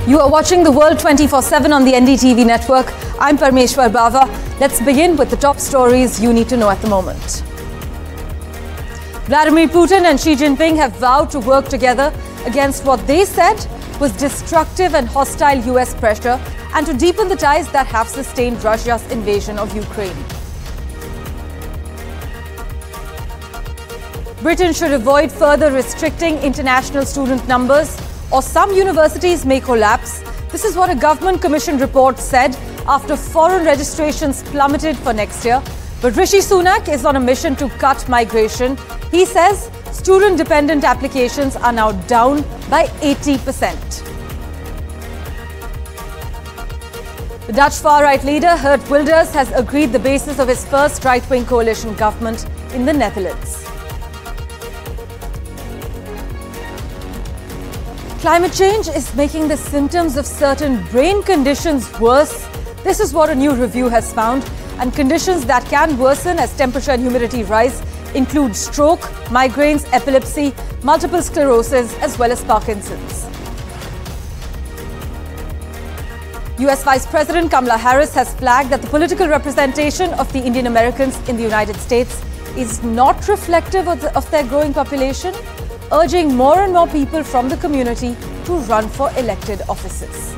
You are watching the world 24/7 on the NDTV network. I'm Parmeshwar Bawa. Let's begin with the top stories you need to know at the moment. Vladimir Putin and Xi Jinping have vowed to work together against what they said was destructive and hostile US pressure and to deepen the ties that have sustained Russia's invasion of Ukraine. Britain should avoid further restricting international student numbers or some universities may collapse. This is what a government commission report said after foreign registrations plummeted for next year. But Rishi Sunak is on a mission to cut migration. He says student-dependent applications are now down by 80%. The Dutch far-right leader, Geert Wilders, has agreed the basis of his first right-wing coalition government in the Netherlands. Climate change is making the symptoms of certain brain conditions worse. This is what a new review has found. And conditions that can worsen as temperature and humidity rise include stroke, migraines, epilepsy, multiple sclerosis, as well as Parkinson's. US Vice President Kamala Harris has flagged that the political representation of the Indian Americans in the United States is not reflective of their growing population, urging more and more people from the community to run for elected offices.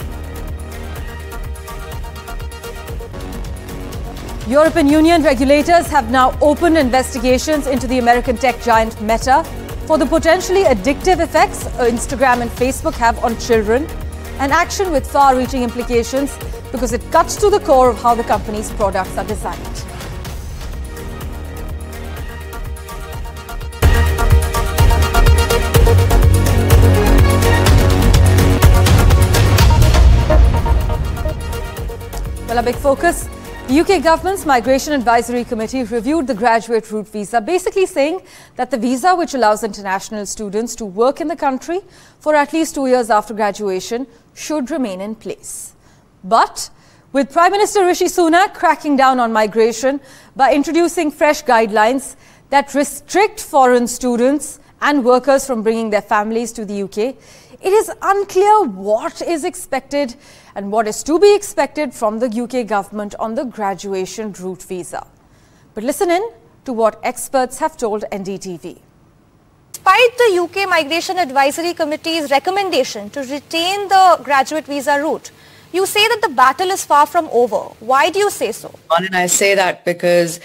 European Union regulators have now opened investigations into the American tech giant Meta for the potentially addictive effects Instagram and Facebook have on children, an action with far-reaching implications because it cuts to the core of how the company's products are designed. Well, a big focus. The UK government's Migration Advisory Committee reviewed the graduate route visa, basically saying that the visa, which allows international students to work in the country for at least 2 years after graduation, should remain in place. But with Prime Minister Rishi Sunak cracking down on migration by introducing fresh guidelines that restrict foreign students and workers from bringing their families to the UK, it is unclear what is expected and what is to be expected from the UK government on the graduation route visa. But listen in to what experts have told NDTV. Despite the UK Migration Advisory Committee's recommendation to retain the graduate visa route, you say that the battle is far from over. Why do you say so? And I say that because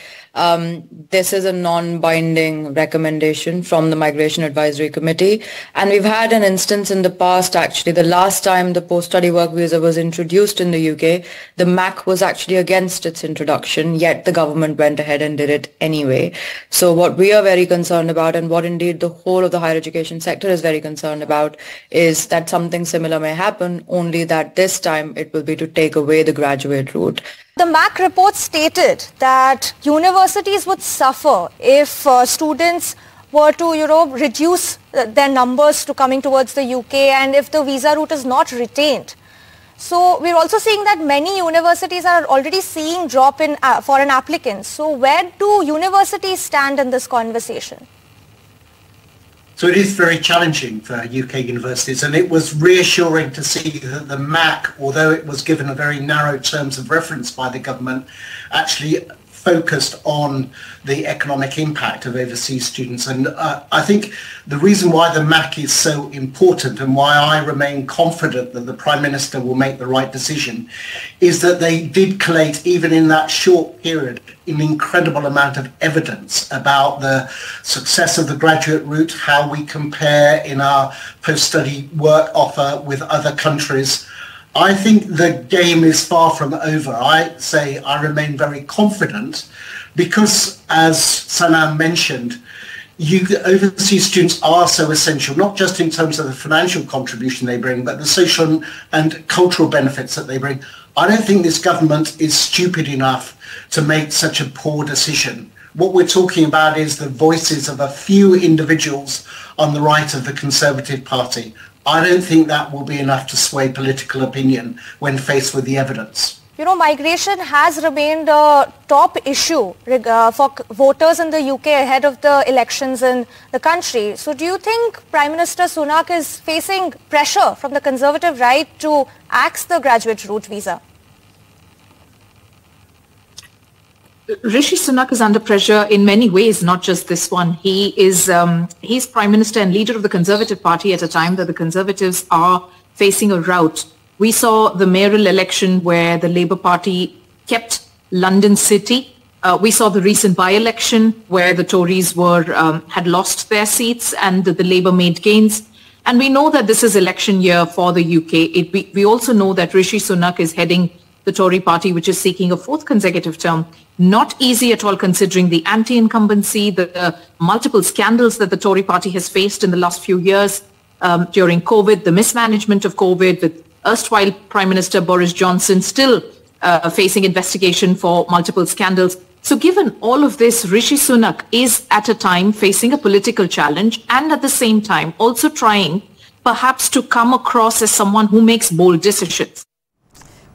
this is a non-binding recommendation from the Migration Advisory Committee. And we've had an instance in the past, actually, the last time the post-study work visa was introduced in the UK, the MAC was actually against its introduction, yet the government went ahead and did it anyway. So what we are very concerned about, and what indeed the whole of the higher education sector is very concerned about, is that something similar may happen, only that this time it will be to take away the graduate route. The MAC report stated that universities would suffer if students were to, reduce their numbers to coming towards the UK and if the visa route is not retained. So we're also seeing that many universities are already seeing drop in foreign applicants. So where do universities stand in this conversation? So it is very challenging for UK universities, and it was reassuring to see that the MAC, although it was given a very narrow terms of reference by the government, actually focused on the economic impact of overseas students. And I think the reason why the MAC is so important and why I remain confident that the Prime Minister will make the right decision is that they did collate, even in that short period, an incredible amount of evidence about the success of the graduate route, how we compare in our post-study work offer with other countries. I think the game is far from over. I remain very confident because, as Sanam mentioned, overseas students are so essential, not just in terms of the financial contribution they bring, but the social and cultural benefits that they bring. I don't think this government is stupid enough to make such a poor decision. What we're talking about is the voices of a few individuals on the right of the Conservative Party. I don't think that will be enough to sway political opinion when faced with the evidence. migration has remained a top issue for voters in the UK ahead of the elections in the country. So do you think Prime Minister Sunak is facing pressure from the Conservative right to axe the graduate route visa? Rishi Sunak is under pressure in many ways, not just this one. He's Prime Minister and leader of the Conservative Party at a time that the Conservatives are facing a rout. We saw the mayoral election where the Labour Party kept London City. We saw the recent by-election where the Tories had lost their seats and the Labour made gains. And we know that this is election year for the UK. We also know that Rishi Sunak is heading the Tory party, which is seeking a fourth consecutive term. Not easy at all considering the anti-incumbency, the multiple scandals that the Tory party has faced in the last few years during COVID, the mismanagement of COVID, with erstwhile Prime Minister Boris Johnson still facing investigation for multiple scandals. So given all of this, Rishi Sunak is at a time facing a political challenge and at the same time also trying perhaps to come across as someone who makes bold decisions.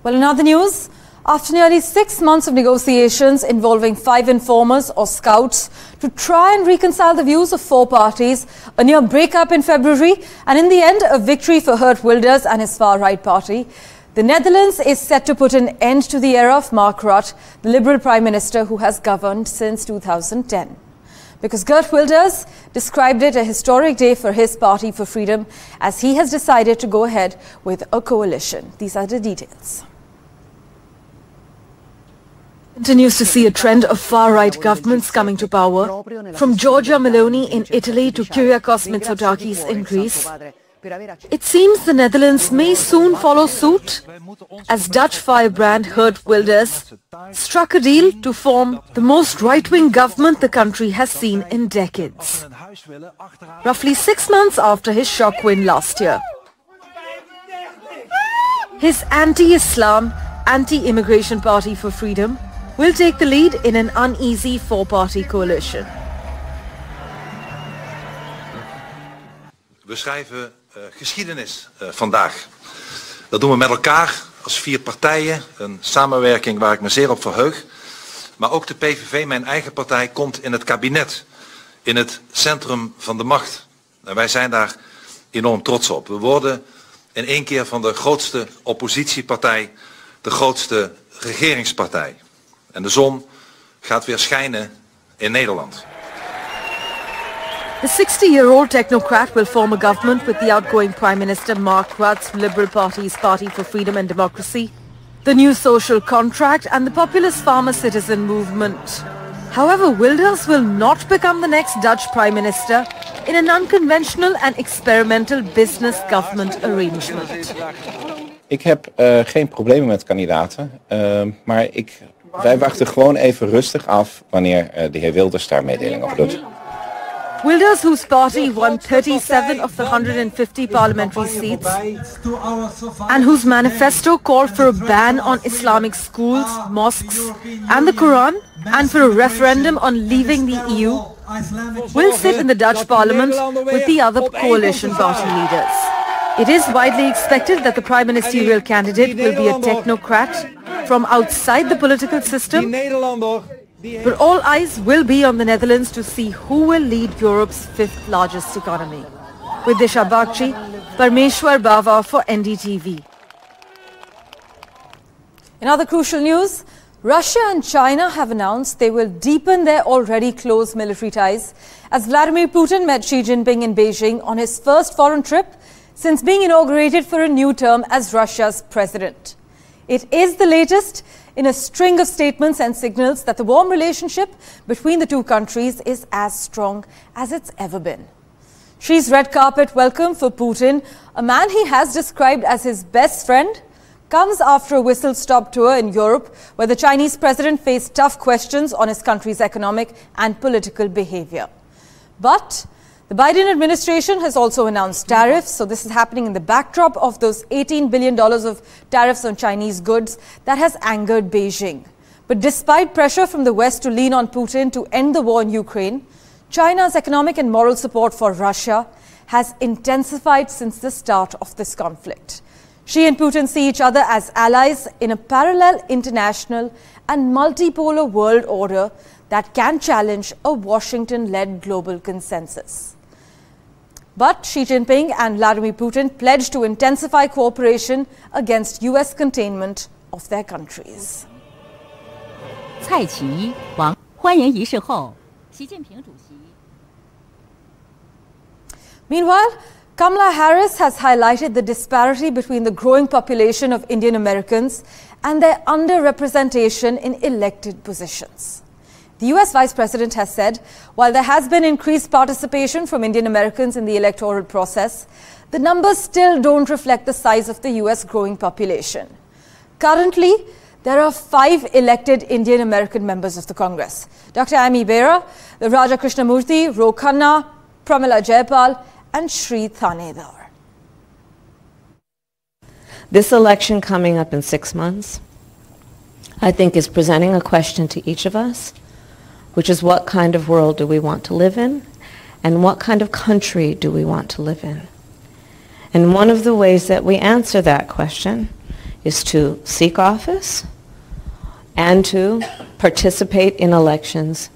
Well, in other news, after nearly 6 months of negotiations involving 5 informers or scouts to try and reconcile the views of 4 parties, a near breakup in February, and in the end, a victory for Geert Wilders and his far-right party, the Netherlands is set to put an end to the era of Mark Rutte, the Liberal Prime Minister who has governed since 2010. Because Geert Wilders described it a historic day for his Party for Freedom as he has decided to go ahead with a coalition. These are the details. Continues to see a trend of far-right governments coming to power, from Giorgia Meloni in Italy to Kyriakos Mitsotakis in Greece. It seems the Netherlands may soon follow suit, as Dutch firebrand Geert Wilders struck a deal to form the most right-wing government the country has seen in decades, roughly 6 months after his shock win last year. His anti-Islam, anti-immigration Party for Freedom will take the lead in an uneasy 4-party coalition. We schrijven geschiedenis vandaag. Dat doen we met elkaar als 4 partijen. Een samenwerking waar ik me zeer op verheug. Maar ook de PVV, mijn eigen partij, komt in het kabinet. In het centrum van de macht. En wij zijn daar enorm trots op. We worden in één keer van de grootste oppositiepartij de grootste regeringspartij. En de zon gaat weer schijnen in Nederland. The 60-year-old technocrat will form a government with the outgoing Prime Minister Mark Rutte's Liberal Party's Party for Freedom and Democracy, the New Social Contract and the populist farmer citizen movement. However, Wilders will not become the next Dutch Prime Minister in an unconventional and experimental business government arrangement. Ik heb geen problemen met kandidaten, maar wij wachten gewoon even rustig af wanneer de heer Wilders daar mededeling over doet. Wilders, whose party won 37 of the 150 parliamentary seats and whose manifesto called for a ban on Islamic schools, mosques and the Quran and for a referendum on leaving the EU, will sit in the Dutch parliament with the other coalition party leaders. It is widely expected that the prime ministerial candidate will be a technocrat from outside the political system, but all eyes will be on the Netherlands to see who will lead Europe's 5th largest economy. With Disha Bagchi, Parmeshwar Bawa for NDTV. In other crucial news, Russia and China have announced they will deepen their already close military ties as Vladimir Putin met Xi Jinping in Beijing on his first foreign trip since being inaugurated for a new term as Russia's president. It is the latest in a string of statements and signals that the warm relationship between the two countries is as strong as it's ever been. Xi's red carpet welcome for Putin, a man he has described as his best friend, comes after a whistle-stop tour in Europe where the Chinese president faced tough questions on his country's economic and political behavior. But the Biden administration has also announced tariffs, so this is happening in the backdrop of those $18 billion of tariffs on Chinese goods that has angered Beijing. But despite pressure from the West to lean on Putin to end the war in Ukraine, China's economic and moral support for Russia has intensified since the start of this conflict. She and Putin see each other as allies in a parallel international and multipolar world order that can challenge a Washington-led global consensus. But Xi Jinping and Vladimir Putin pledged to intensify cooperation against US containment of their countries. 蔡奇王欢迎仪式后，习近平主席。 Meanwhile, Kamala Harris has highlighted the disparity between the growing population of Indian Americans and their underrepresentation in elected positions. The US Vice President has said, while there has been increased participation from Indian Americans in the electoral process, the numbers still don't reflect the size of the US growing population. Currently, there are 5 elected Indian American members of the Congress: Dr. Amy Bera, the Raja Krishnamurthy, Ro Khanna, Pramila Jayapal, and Sri Thanedar. This election coming up in 6 months, I think, is presenting a question to each of us, which is what kind of world do we want to live in, and what kind of country do we want to live in? And one of the ways that we answer that question is to seek office and to participate in elections,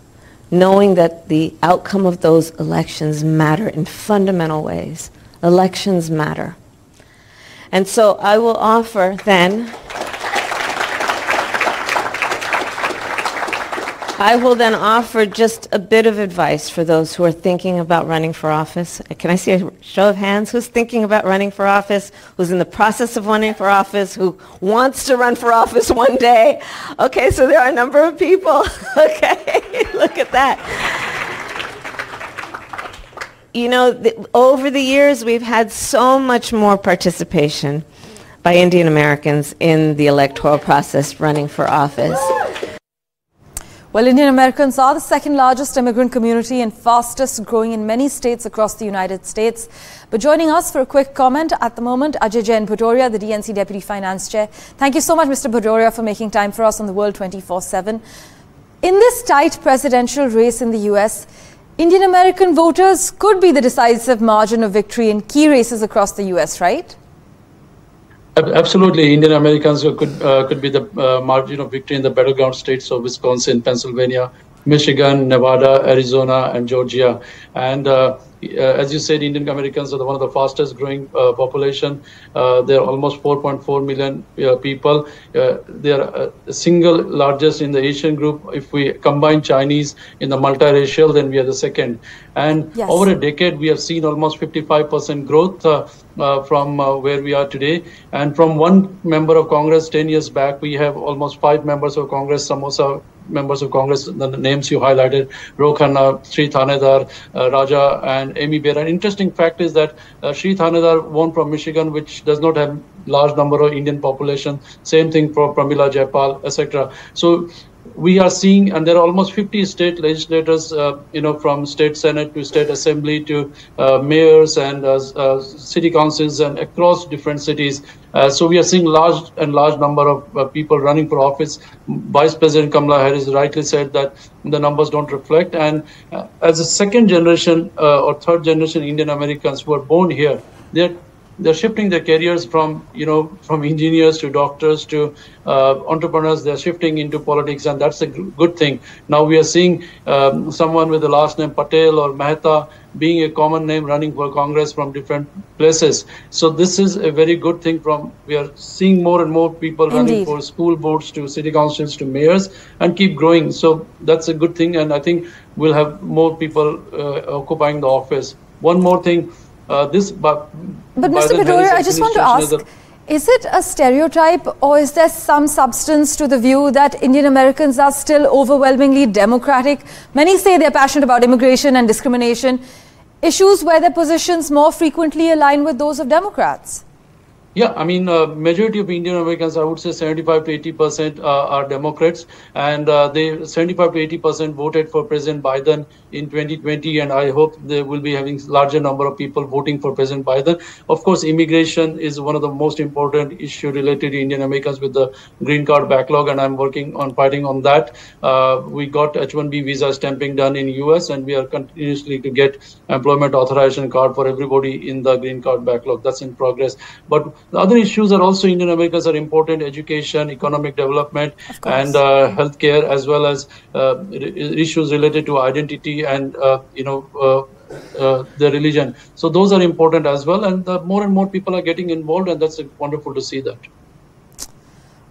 knowing that the outcome of those elections matter in fundamental ways. Elections matter. And so I will offer then, offer just a bit of advice for those who are thinking about running for office. Can I see a show of hands? Who's thinking about running for office? Who's in the process of running for office? Who wants to run for office one day? Okay, so there are a number of people. Okay, look at that. You know, over the years, we've had so much more participation by Indian Americans in the electoral process running for office. Well, Indian Americans are the second largest immigrant community and fastest growing in many states across the United States. But joining us for a quick comment at the moment, Ajay Jain Bhadoria, the DNC Deputy Finance Chair. Thank you so much, Mr. Bhadoria, for making time for us on the World 24/7. In this tight presidential race in the US, Indian American voters could be the decisive margin of victory in key races across the US, right? Absolutely, Indian Americans could be the margin of victory in the battleground states of Wisconsin, Pennsylvania, Michigan, Nevada, Arizona, and Georgia. And as you said, Indian Americans are one of the fastest growing population. They're almost 4.4 million people. They are single largest in the Asian group. If we combine Chinese in the multiracial, then we are the second. And yes, over a decade, we have seen almost 55% growth from where we are today. And from one member of Congress 10 years back, we have almost 5 members of Congress, Samosa members of Congress, the names you highlighted, Ro Khanna, Sri Thanedar, Raja, and Amy Bera. An interesting fact is that Sri Thanedar won from Michigan, which does not have large number of Indian population. Same thing for Pramila Jayapal, etc. So we are seeing, and there are almost 50 state legislators, from state senate to state assembly to mayors and city councils and across different cities. So we are seeing large number of people running for office. Vice President Kamala Harris rightly said that the numbers don't reflect. And as a second generation or third generation Indian Americans who are born here, they're shifting their careers from engineers to doctors to entrepreneurs. They're shifting into politics, and that's a good thing. Now we are seeing someone with the last name Patel or Mehta being a common name running for Congress from different places. So this is a very good thing. We are seeing more and more people running for school boards to city councils to mayors and keep growing. So that's a good thing, and I think we'll have more people occupying the office. One more thing. But Mr. Bhadoria, I just want to ask, is it a stereotype or is there some substance to the view that Indian Americans are still overwhelmingly democratic? Many say they're passionate about immigration and discrimination, issues where their positions more frequently align with those of Democrats. Yeah, I mean, majority of Indian Americans, I would say 75 to 80% are Democrats, and they 75 to 80% voted for President Biden in 2020, and I hope they will be having larger number of people voting for President Biden. Of course, immigration is one of the most important issue related to Indian Americans with the green card backlog, and I'm working on fighting on that. We got H-1B visa stamping done in US, and we are continuously to get employment authorization card for everybody in the green card backlog. That's in progress. But The other issues are also Indian Americans are important: education, economic development, and healthcare, as well as issues related to identity and the religion. So those are important as well, and more and more people are getting involved, and that's wonderful to see that.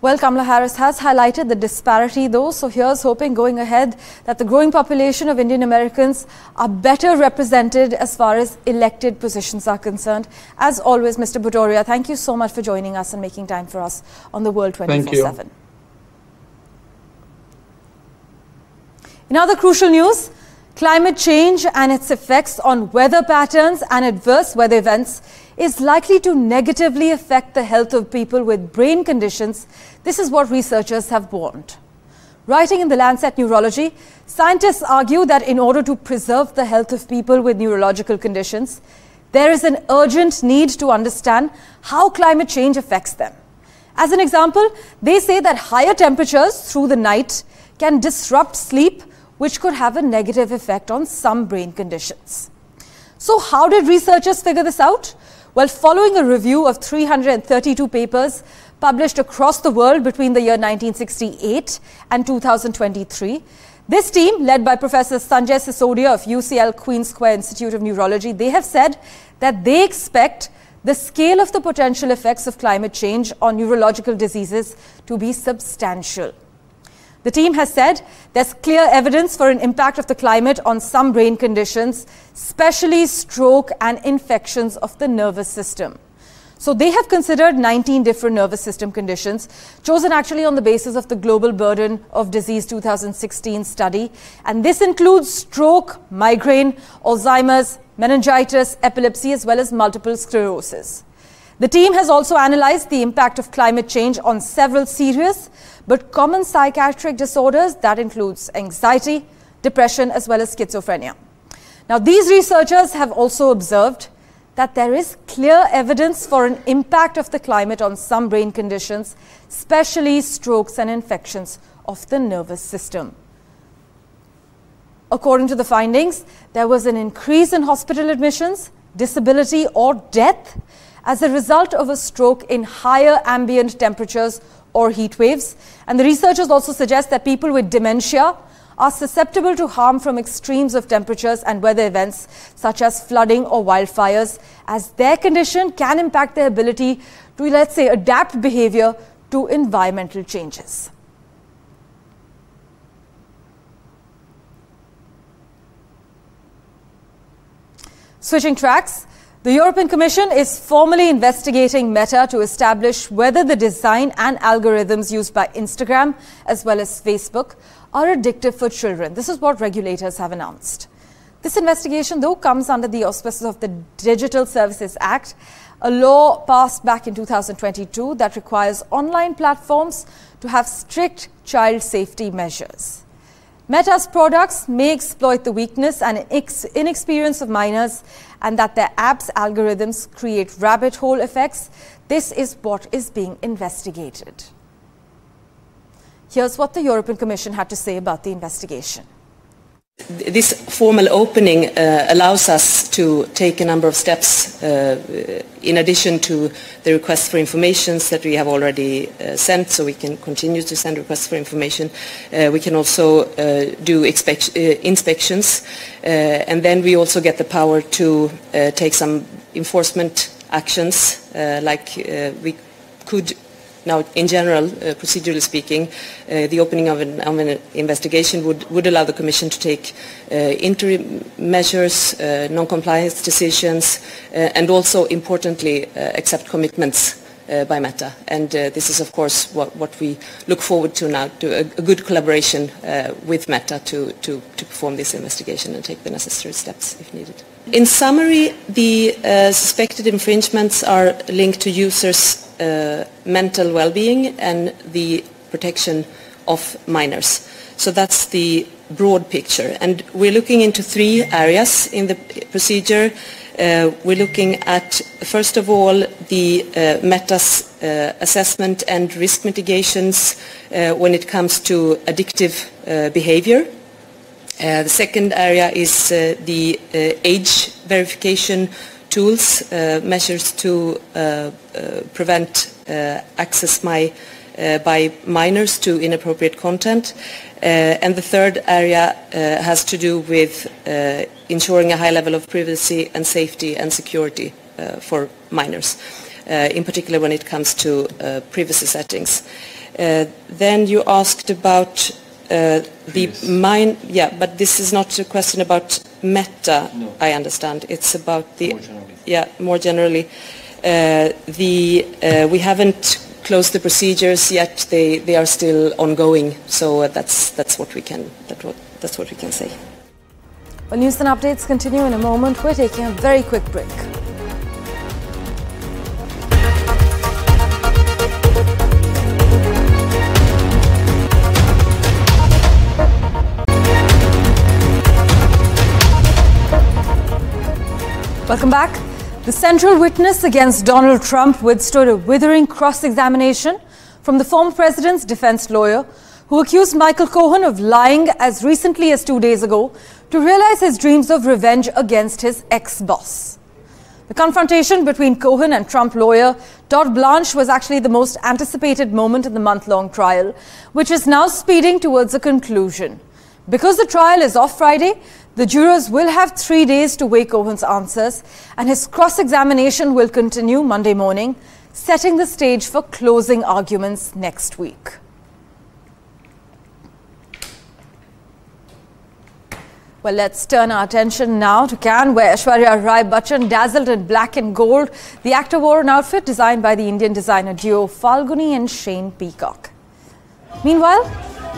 Well, Kamala Harris has highlighted the disparity though, so here's hoping going ahead that the growing population of Indian Americans are better represented as far as elected positions are concerned. As always, Mr. Bhutoria, thank you so much for joining us and making time for us on the World 24/7. In other crucial news, climate change and its effects on weather patterns and adverse weather events is likely to negatively affect the health of people with brain conditions. This is what researchers have warned. Writing in the Lancet Neurology, scientists argue that in order to preserve the health of people with neurological conditions, there is an urgent need to understand how climate change affects them. As an example, they say that higher temperatures through the night can disrupt sleep, which could have a negative effect on some brain conditions. So how did researchers figure this out? Well, following a review of 332 papers published across the world between the year 1968 and 2023, this team, led by Professor Sanjay Sisodia of UCL Queen Square Institute of Neurology, they have said that they expect the scale of the potential effects of climate change on neurological diseases to be substantial. The team has said there's clear evidence for an impact of the climate on some brain conditions, especially stroke and infections of the nervous system. So they have considered 19 different nervous system conditions, chosen actually on the basis of the Global Burden of Disease 2016 study. And this includes stroke, migraine, Alzheimer's, meningitis, epilepsy, as well as multiple sclerosis. The team has also analyzed the impact of climate change on several serious but common psychiatric disorders that includes anxiety, depression, as well as schizophrenia. Now, these researchers have also observed that there is clear evidence for an impact of the climate on some brain conditions, especially strokes and infections of the nervous system. According to the findings, there was an increase in hospital admissions, disability, or death as a result of a stroke in higher ambient temperatures or heat waves. And the researchers also suggest that people with dementia are susceptible to harm from extremes of temperatures and weather events such as flooding or wildfires, as their condition can impact their ability to, let's say, adapt behavior to environmental changes. Switching tracks, the European Commission is formally investigating Meta to establish whether the design and algorithms used by Instagram as well as Facebook are addictive for children. This is what regulators have announced. This investigation, though, comes under the auspices of the Digital Services Act, a law passed back in 2022 that requires online platforms to have strict child safety measures. Meta's products may exploit the weakness and inexperience of minors, and that their apps' algorithms create rabbit hole effects. This is what is being investigated. Here's what the European Commission had to say about the investigation. This formal opening allows us to take a number of steps in addition to the requests for information that we have already sent, so we can continue to send requests for information. We can also do inspections, and then we also get the power to take some enforcement actions, like we could. Now, in general, procedurally speaking, the opening of an investigation would allow the Commission to take interim measures, non-compliance decisions, and also, importantly, accept commitments by Meta. And this is, of course, what we look forward to now, to a good collaboration with Meta to perform this investigation and take the necessary steps if needed. In summary, the suspected infringements are linked to users' mental well-being and the protection of minors. So that's the broad picture. And we're looking into three areas in the procedure. We're looking at, first of all, the Meta's assessment and risk mitigations when it comes to addictive behavior. The second area is the age verification tools, measures to prevent access by minors to inappropriate content. And the third area has to do with ensuring a high level of privacy and safety and security for minors, in particular when it comes to privacy settings. Then you asked about but this is not a question about Meta, no. I understand. It's about the more generally. We haven't closed the procedures yet. They are still ongoing. So that's what we can say. Well, news and updates continue in a moment. We're taking a very quick break. Welcome back. The central witness against Donald Trump withstood a withering cross-examination from the former president's defense lawyer, who accused Michael Cohen of lying as recently as 2 days ago to realize his dreams of revenge against his ex-boss. The confrontation between Cohen and Trump lawyer Todd Blanche was actually the most anticipated moment in the month-long trial, which is now speeding towards a conclusion. Because the trial is off Friday, the jurors will have 3 days to weigh Cohen's answers, and his cross-examination will continue Monday morning, setting the stage for closing arguments next week. Well, let's turn our attention now to Cannes, where Aishwarya Rai Bachchan dazzled in black and gold. The actor wore an outfit designed by the Indian designer duo Falguni and Shane Peacock. Meanwhile,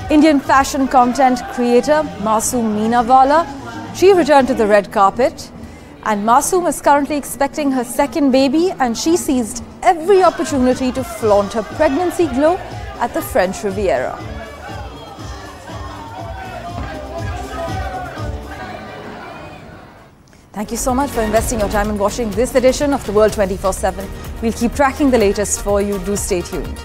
Indian fashion content creator Masoom Meenawala, she returned to the red carpet, and Masoom is currently expecting her second baby, and she seized every opportunity to flaunt her pregnancy glow at the French Riviera. Thank you so much for investing your time in watching this edition of The World 24/7. We'll keep tracking the latest for you. Do stay tuned.